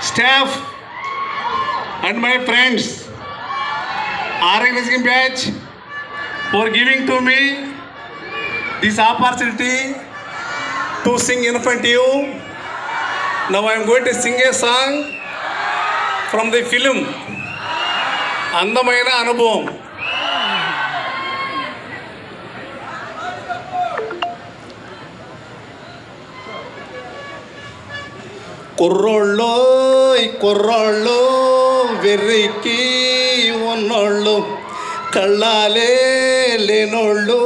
staff and my friends, organizing batch, for giving to me this opportunity to sing in front of you. Now I am going to sing a song from the film అందమైన అనుభవం. కుర్రోళ్ళు వెర్రికి ఉన్నోళ్ళు, కళ్ళాలే లేనోళ్ళు,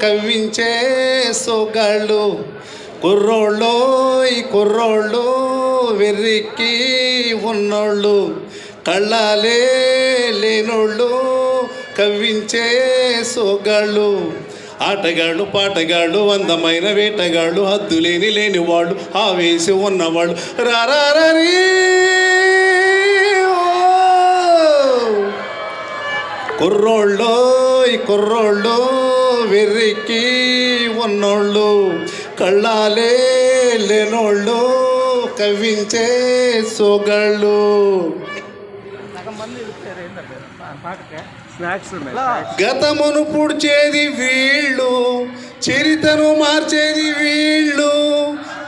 కవ్వించే సోగాళ్ళు. కుర్రోళ్ళు వెర్రికి ఉన్నోళ్ళు, కళ్ళాలే లేనోళ్ళు, కవ్వించే సోగాళ్ళు. ఆటగాళ్ళు పాటగాళ్ళు, అందమైన వేటగాళ్ళు, హద్దులేని లేని వాళ్ళు, ఆవేశం ఉన్నవాళ్ళు. రారీ కుర్రోళ్ళు వెర్రికి ఉన్నోళ్ళు, కళ్ళాలే లేనోళ్ళు, కవ్వించే సోగాళ్ళు. గతమును పుడిచేది వీళ్ళు, చరితను మార్చేది వీళ్ళు,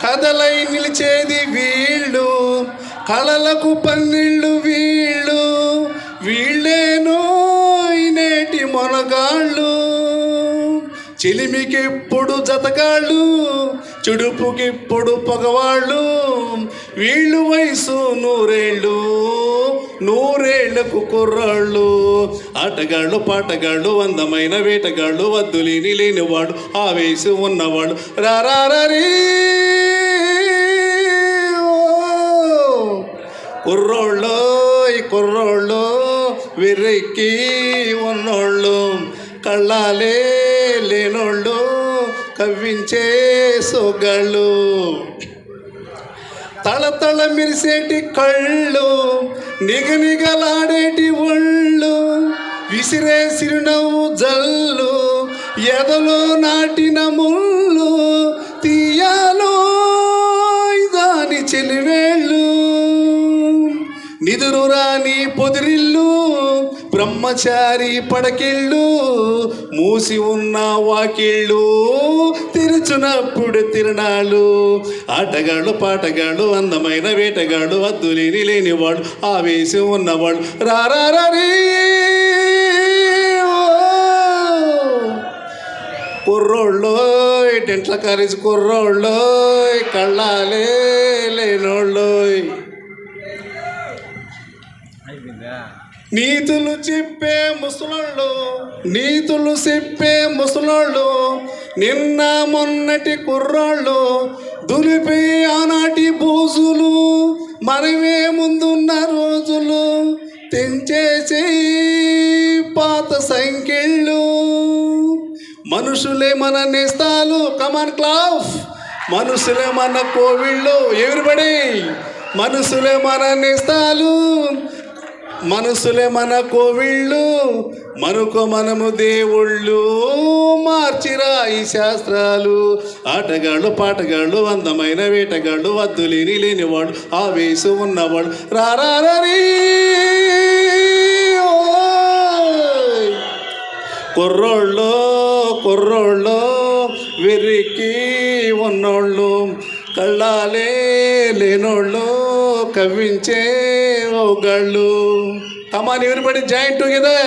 కథలై నిలిచేది వీళ్ళు, కళలకు పన్నీళ్ళు వీళ్ళు. వీళ్ళేనో నేటి మొనగాళ్ళు, చిలిమికెప్పుడు జతగాళ్ళు, చుడుపుకిప్పుడు పగవాళ్ళు. వీళ్ళు వయసు నూరేళ్లకు కుర్రాళ్ళు. ఆటగాళ్ళు పాటగాళ్ళు, అందమైన వేటగాళ్ళు, వద్దులేని లేనివాడు, ఆవేశం ఉన్నవాడు. రారీ కుర్రోళ్ళు వెర్రెక్కి ఉన్నోళ్ళు, కళ్ళాలే లేనోళ్ళు, కవ్వించే సోగాళ్ళు. తళతళ మెరిసేటి కళ్ళు, నిగనిగలాడేటి ఒళ్ళు, విసిరే సిరినవ్వు జల్లు, ఎదలో నాటిన ముళ్ళు, తీయాలో దాని చెలివేళ్ళు. నిదురు రాని పొదిరిల్లు, బ్రహ్మచారి పడకిళ్ళు, మూసి ఉన్న వాకిళ్ళు, తెరుచునప్పుడు తిరణాలు. ఆటగాళ్ళు పాటగాళ్ళు, అందమైన వేటగాళ్ళు, హద్దులేని లేనివాడు, ఆవేశం ఉన్నవాడు. రారీ కుర్రోళ్ళు టెంట్ల కారేసి కుర్రోళ్ళు, కళ్ళాలే లేనోళ్ళు. నీతులు చెప్పే ముసలోళ్ళు, నిన్న మొన్నటి కుర్రోళ్ళు, దులిపే ఆనాటి బోజులు, మనమే ముందున్న రోజులు, తెంచేసే పాత సంఖ్యళ్ళు. మనుషులే మన నేస్తాలు, కమాన్ క్లాఫ్. మనుషులే మన కోవిళ్ళు, ఎవరిబడి. మనుషులే మన నేస్తాలు, మనసులే మన కోవిళ్ళు, మనము దేవుళ్ళు, మార్చిరా ఈ శాస్త్రాలు. ఆటగాళ్ళు పాటగాళ్ళు, అందమైన వేటగాళ్ళు, వద్దులేని లేనివాడు, ఆవేశం ఉన్నవాడు. రారీ కుర్రోళ్ళు వెర్రికి ఉన్నోళ్ళు, కళ్ళాలే లేనోళ్ళు, కవ్వించే ఓగాళ్ళు. Come on, everybody, join together.